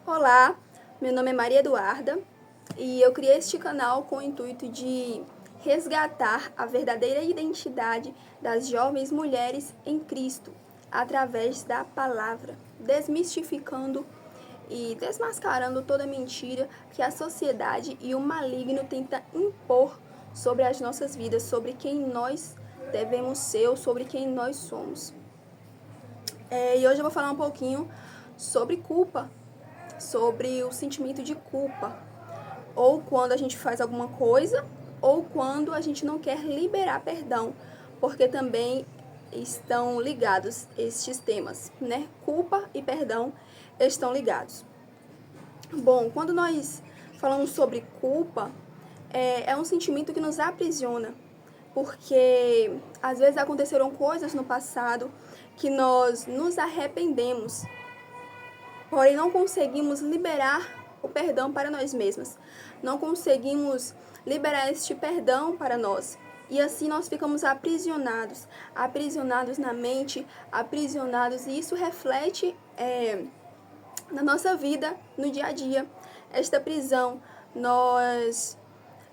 Olá, meu nome é Maria Eduarda e eu criei este canal com o intuito de resgatar a verdadeira identidade das jovens mulheres em Cristo através da palavra, desmistificando e desmascarando toda mentira que a sociedade e o maligno tenta impor sobre as nossas vidas, sobre quem nós devemos ser ou sobre quem nós somos. E hoje eu vou falar um pouquinho sobre culpa, sobre o sentimento de culpa, ou quando a gente faz alguma coisa, ou quando a gente não quer liberar perdão, porque também estão ligados estes temas, né? Culpa e perdão estão ligados. Bom, quando nós falamos sobre culpa, é um sentimento que nos aprisiona, porque às vezes aconteceram coisas no passado que nós nos arrependemos, porém não conseguimos liberar o perdão para nós mesmas. Não conseguimos liberar este perdão para nós. E assim nós ficamos aprisionados, aprisionados na mente, aprisionados, e isso reflete na nossa vida, no dia a dia. Esta prisão, nós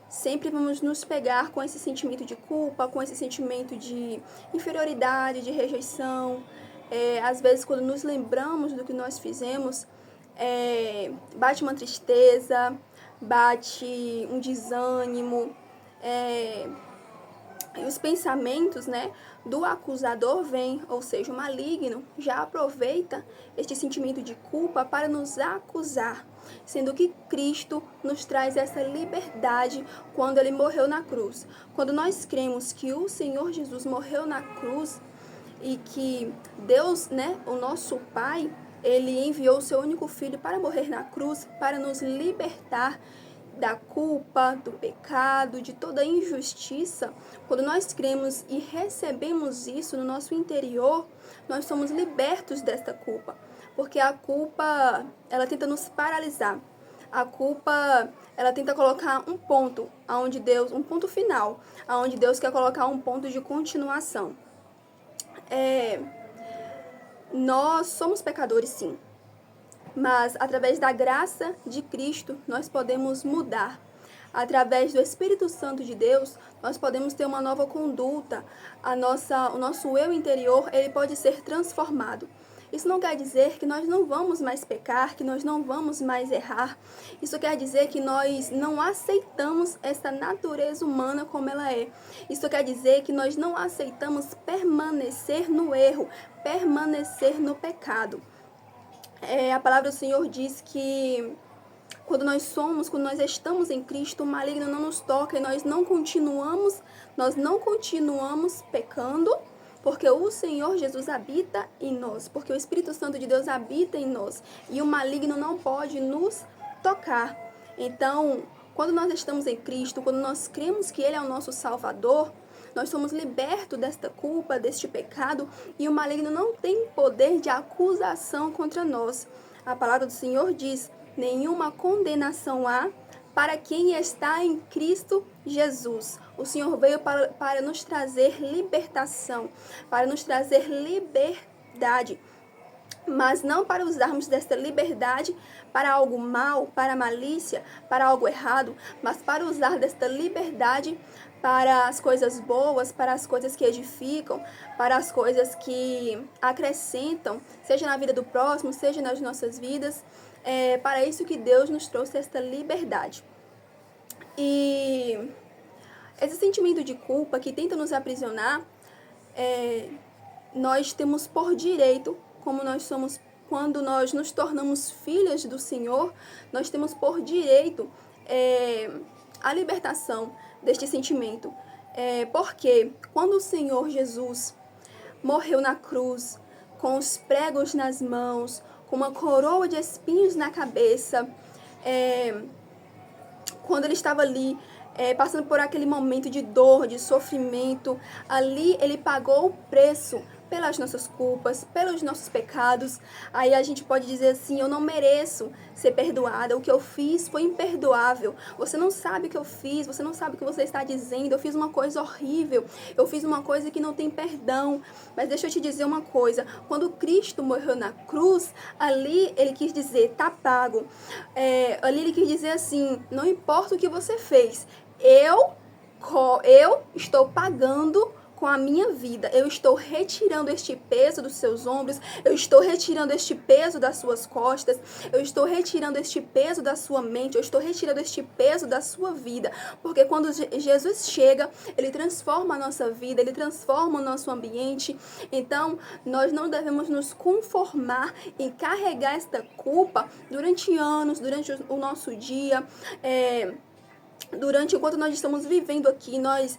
sempre vamos nos pegar com esse sentimento de culpa, com esse sentimento de inferioridade, de rejeição. Às vezes, quando nos lembramos do que nós fizemos, bate uma tristeza, bate um desânimo, e os pensamentos, né, do acusador vêm, ou seja, o maligno já aproveita este sentimento de culpa para nos acusar, sendo que Cristo nos traz essa liberdade quando ele morreu na cruz. Quando nós cremos que o Senhor Jesus morreu na cruz e que Deus, né, o nosso Pai, ele enviou o seu único filho para morrer na cruz, para nos libertar da culpa, do pecado, de toda injustiça. Quando nós cremos e recebemos isso no nosso interior, nós somos libertos desta culpa, porque a culpa, ela tenta nos paralisar. A culpa, ela tenta colocar um ponto aonde Deus, um ponto final, aonde Deus quer colocar um ponto de continuação. Nós somos pecadores, sim, mas através da graça de Cristo nós podemos mudar. Através do Espírito Santo de Deus, nós podemos ter uma nova conduta. O nosso eu interior, ele pode ser transformado. Isso não quer dizer que nós não vamos mais pecar, que nós não vamos mais errar. Isso quer dizer que nós não aceitamos essa natureza humana como ela é. Isso quer dizer que nós não aceitamos permanecer no erro, permanecer no pecado. A palavra do Senhor diz que quando nós estamos em Cristo, o maligno não nos toca e nós não continuamos pecando, porque o Senhor Jesus habita em nós, porque o Espírito Santo de Deus habita em nós e o maligno não pode nos tocar. Então, quando nós estamos em Cristo, quando nós cremos que Ele é o nosso Salvador, nós somos libertos desta culpa, deste pecado, e o maligno não tem poder de acusação contra nós. A palavra do Senhor diz: nenhuma condenação há para quem está em Cristo Jesus. O Senhor veio para nos trazer libertação, para nos trazer liberdade, mas não para usarmos desta liberdade para algo mal, para malícia, para algo errado, mas para usar desta liberdade para as coisas boas, para as coisas que edificam, para as coisas que acrescentam, seja na vida do próximo, seja nas nossas vidas. É para isso que Deus nos trouxe esta liberdade. E esse sentimento de culpa que tenta nos aprisionar, nós temos por direito, como nós somos, quando nós nos tornamos filhas do Senhor, nós temos por direito a libertação deste sentimento. Porque quando o Senhor Jesus morreu na cruz, com os pregos nas mãos, com uma coroa de espinhos na cabeça, quando ele estava ali, passando por aquele momento de dor, de sofrimento, ali ele pagou o preço pelas nossas culpas, pelos nossos pecados. Aí a gente pode dizer assim: eu não mereço ser perdoada, o que eu fiz foi imperdoável. Você não sabe o que eu fiz, você não sabe o que você está dizendo, eu fiz uma coisa horrível, eu fiz uma coisa que não tem perdão. Mas deixa eu te dizer uma coisa: quando Cristo morreu na cruz, ali ele quis dizer, tá pago. Ali ele quis dizer assim: não importa o que você fez, eu estou pagando com a minha vida, eu estou retirando este peso dos seus ombros, eu estou retirando este peso das suas costas, eu estou retirando este peso da sua mente, eu estou retirando este peso da sua vida, porque quando Jesus chega, ele transforma a nossa vida, ele transforma o nosso ambiente. Então, nós não devemos nos conformar em carregar esta culpa durante anos, durante o nosso dia, enquanto nós estamos vivendo aqui, nós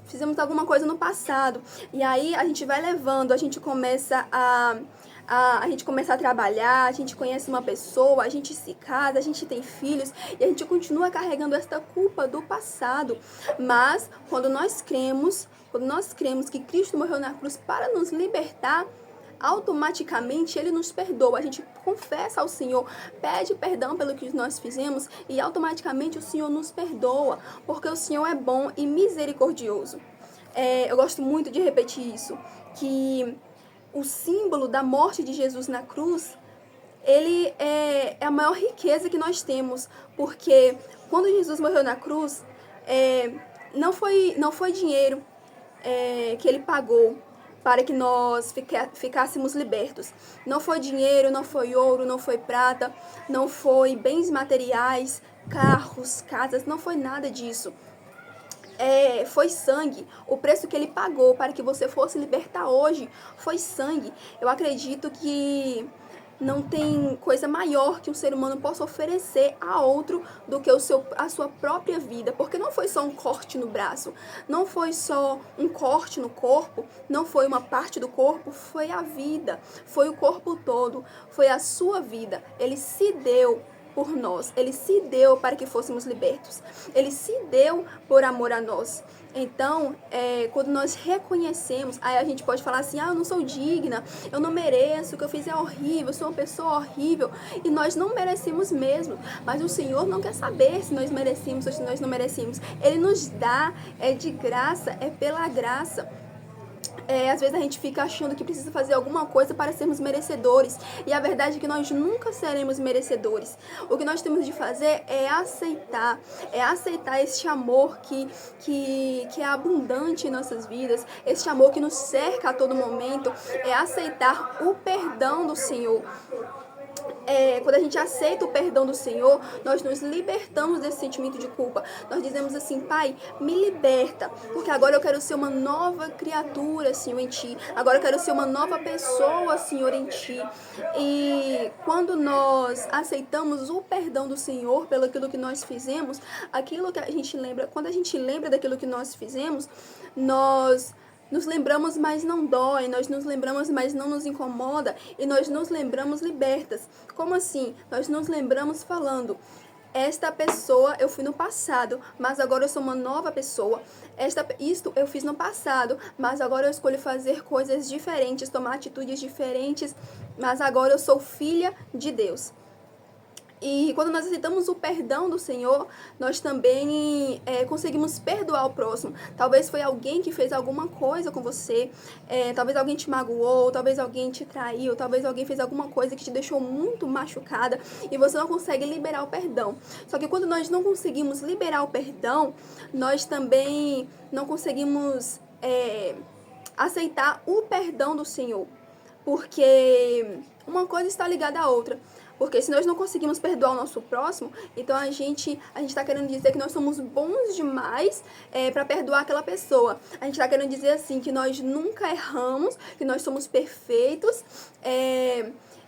fizemos alguma coisa no passado, e aí a gente vai levando, a gente começa a trabalhar, a gente conhece uma pessoa, a gente se casa, a gente tem filhos, e a gente continua carregando esta culpa do passado. Mas quando nós cremos que Cristo morreu na cruz para nos libertar, automaticamente ele nos perdoa. A gente confessa ao Senhor, pede perdão pelo que nós fizemos, e automaticamente o Senhor nos perdoa, porque o Senhor é bom e misericordioso. Eu gosto muito de repetir isso, que o símbolo da morte de Jesus na cruz, ele é a maior riqueza que nós temos, porque quando Jesus morreu na cruz, não foi dinheiro que ele pagou para que nós ficássemos libertos. Não foi dinheiro, não foi ouro, não foi prata, não foi bens materiais, carros, casas, não foi nada disso. Foi sangue. O preço que ele pagou para que você fosse libertar hoje foi sangue. Eu acredito que não tem coisa maior que um ser humano possa oferecer a outro do que a sua própria vida. Porque não foi só um corte no braço, não foi só um corte no corpo, não foi uma parte do corpo, foi a vida, foi o corpo todo, foi a sua vida. Ele se deu por nós, ele se deu para que fôssemos libertos, ele se deu por amor a nós. Então, quando nós reconhecemos, aí a gente pode falar assim: eu não sou digna, eu não mereço, o que eu fiz é horrível, eu sou uma pessoa horrível, e nós não merecemos mesmo. Mas o Senhor não quer saber se nós merecemos ou se nós não merecemos. Ele nos dá, de graça, pela graça. Às vezes a gente fica achando que precisa fazer alguma coisa para sermos merecedores, e a verdade é que nós nunca seremos merecedores. O que nós temos de fazer é aceitar este amor que é abundante em nossas vidas, este amor que nos cerca a todo momento, é aceitar o perdão do Senhor. Quando a gente aceita o perdão do Senhor, nós nos libertamos desse sentimento de culpa. Nós dizemos assim: Pai, me liberta, porque agora eu quero ser uma nova criatura, Senhor, em Ti. Agora eu quero ser uma nova pessoa, Senhor, em Ti. E quando nós aceitamos o perdão do Senhor pelo aquilo que nós fizemos, aquilo que a gente lembra, quando a gente lembra daquilo que nós fizemos, nós nos lembramos, mas não dói, nós nos lembramos, mas não nos incomoda, e nós nos lembramos libertas. Como assim? Nós nos lembramos falando: esta pessoa eu fui no passado, mas agora eu sou uma nova pessoa. Isto eu fiz no passado, mas agora eu escolho fazer coisas diferentes, tomar atitudes diferentes, mas agora eu sou filha de Deus. E quando nós aceitamos o perdão do Senhor, nós também conseguimos perdoar o próximo. Talvez foi alguém que fez alguma coisa com você, talvez alguém te magoou, talvez alguém te traiu, talvez alguém fez alguma coisa que te deixou muito machucada e você não consegue liberar o perdão. Só que quando nós não conseguimos liberar o perdão, nós também não conseguimos aceitar o perdão do Senhor. Porque uma coisa está ligada à outra. Porque se nós não conseguimos perdoar o nosso próximo, então a gente está querendo dizer que nós somos bons demais para perdoar aquela pessoa. A gente está querendo dizer assim, que nós nunca erramos, que nós somos perfeitos,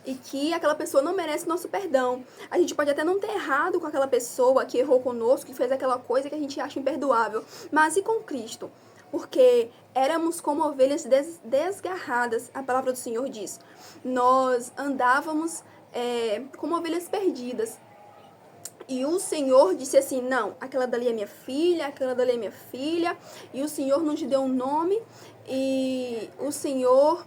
e que aquela pessoa não merece nosso perdão. A gente pode até não ter errado com aquela pessoa que errou conosco, que fez aquela coisa que a gente acha imperdoável. Mas e com Cristo? Porque éramos como ovelhas desgarradas, a palavra do Senhor diz. Nós andávamos como ovelhas perdidas. E o Senhor disse assim, não, aquela dali é minha filha, aquela dali é minha filha, e o Senhor não te deu um nome, e o Senhor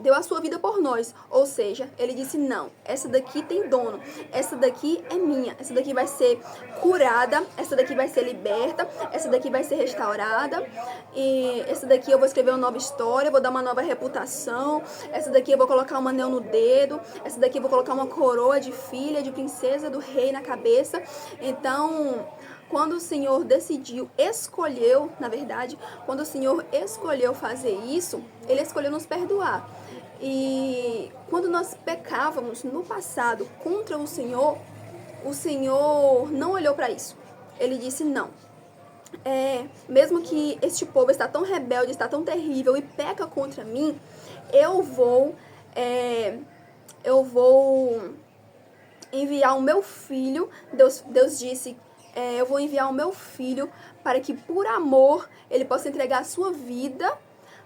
deu a sua vida por nós. Ou seja, ele disse, não, essa daqui tem dono, essa daqui é minha, essa daqui vai ser curada, essa daqui vai ser liberta, essa daqui vai ser restaurada, e essa daqui eu vou escrever uma nova história, vou dar uma nova reputação, essa daqui eu vou colocar um anel no dedo, essa daqui eu vou colocar uma coroa de filha, de princesa do rei na cabeça. Então, quando o Senhor escolheu, na verdade, quando o Senhor escolheu fazer isso, Ele escolheu nos perdoar. E quando nós pecávamos no passado contra o Senhor não olhou para isso. Ele disse, não. Mesmo que este povo está tão rebelde, está tão terrível e peca contra mim, eu vou enviar o meu filho. Deus disse, eu vou enviar o meu filho para que por amor ele possa entregar a sua vida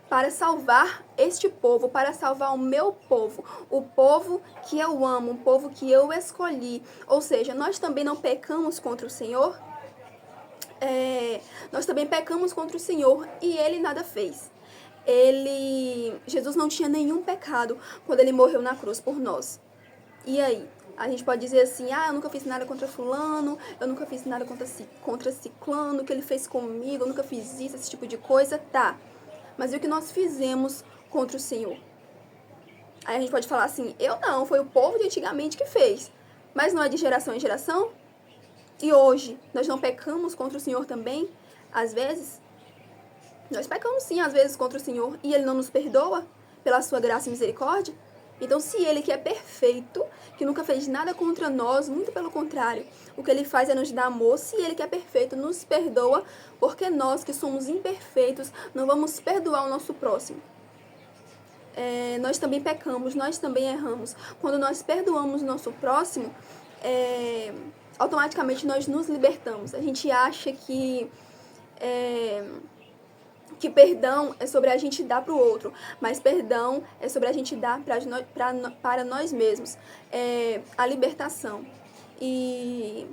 para salvar este povo, para salvar o meu povo, o povo que eu amo, o povo que eu escolhi. Ou seja, nós também não pecamos contra o Senhor? Nós também pecamos contra o Senhor e Ele nada fez. Jesus não tinha nenhum pecado quando Ele morreu na cruz por nós. E aí? A gente pode dizer assim, eu nunca fiz nada contra fulano, eu nunca fiz nada contra ciclano, o que ele fez comigo, eu nunca fiz isso, esse tipo de coisa, tá. Mas e o que nós fizemos contra o Senhor? Aí a gente pode falar assim, eu não, foi o povo de antigamente que fez. Mas não é de geração em geração? E hoje, nós não pecamos contra o Senhor também? Às vezes? Nós pecamos sim, às vezes, contra o Senhor, e Ele não nos perdoa pela sua graça e misericórdia? Então, se Ele, que é perfeito, que nunca fez nada contra nós, muito pelo contrário, o que Ele faz é nos dar amor. Se Ele, que é perfeito, nos perdoa, porque nós, que somos imperfeitos, não vamos perdoar o nosso próximo. Nós também pecamos, nós também erramos. Quando nós perdoamos o nosso próximo, automaticamente nós nos libertamos. A gente acha que perdão é sobre a gente dar para o outro, mas perdão é sobre a gente dar para nós mesmos. A libertação. E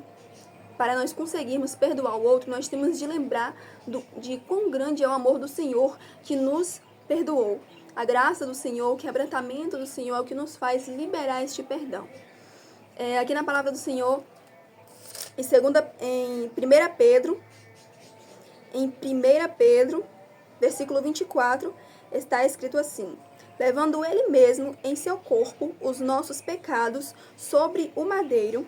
para nós conseguirmos perdoar o outro, nós temos de lembrar de quão grande é o amor do Senhor que nos perdoou. A graça do Senhor, o quebrantamento do Senhor é o que nos faz liberar este perdão. Aqui na palavra do Senhor, em 1 Pedro, versículo 24, está escrito assim: levando Ele mesmo em seu corpo os nossos pecados sobre o madeiro,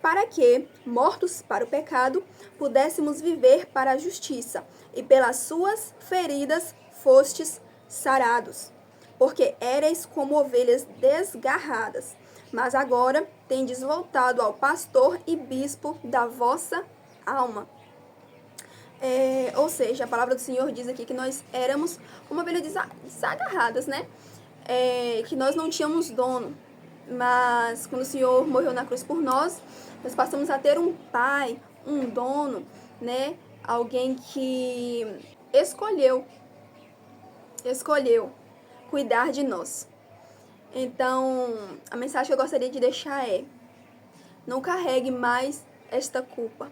para que, mortos para o pecado, pudéssemos viver para a justiça, e pelas suas feridas fostes sarados. Porque éreis como ovelhas desgarradas, mas agora tendes voltado ao pastor e bispo da vossa alma. Ou seja, a palavra do Senhor diz aqui que nós éramos como ovelhas desagarradas, né? Que nós não tínhamos dono. Mas quando o Senhor morreu na cruz por nós, nós passamos a ter um pai, um dono, né? Alguém que escolheu cuidar de nós. Então, a mensagem que eu gostaria de deixar é: não carregue mais esta culpa.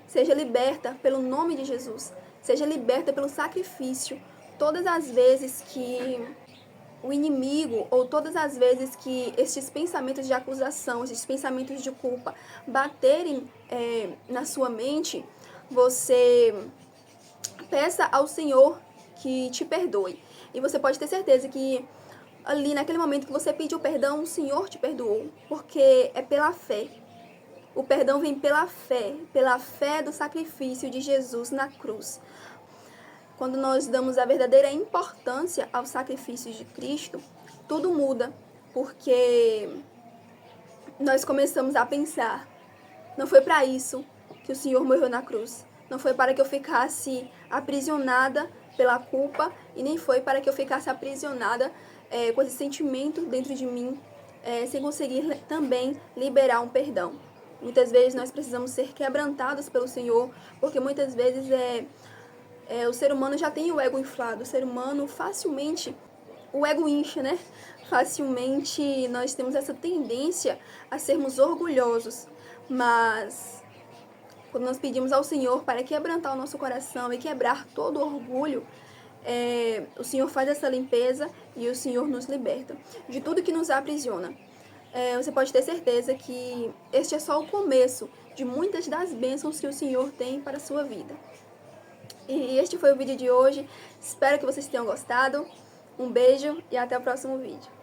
Seja liberta pelo nome de Jesus. Seja liberta pelo sacrifício. Todas as vezes que o inimigo, ou todas as vezes que estes pensamentos de acusação, estes pensamentos de culpa baterem na sua mente, você peça ao Senhor que te perdoe. E você pode ter certeza que ali naquele momento que você pediu perdão, o Senhor te perdoou, porque é pela fé. O perdão vem pela fé do sacrifício de Jesus na cruz. Quando nós damos a verdadeira importância ao sacrifício de Cristo, tudo muda, porque nós começamos a pensar: não foi para isso que o Senhor morreu na cruz. Não foi para que eu ficasse aprisionada pela culpa, e nem foi para que eu ficasse aprisionada com esse sentimento dentro de mim, sem conseguir também liberar um perdão. Muitas vezes nós precisamos ser quebrantados pelo Senhor, porque muitas vezes o ser humano já tem o ego inflado. O ser humano facilmente o ego incha, né? Facilmente nós temos essa tendência a sermos orgulhosos, mas quando nós pedimos ao Senhor para quebrantar o nosso coração e quebrar todo o orgulho, o Senhor faz essa limpeza e o Senhor nos liberta de tudo que nos aprisiona. Você pode ter certeza que este é só o começo de muitas das bênçãos que o Senhor tem para a sua vida. E este foi o vídeo de hoje. Espero que vocês tenham gostado. Um beijo e até o próximo vídeo.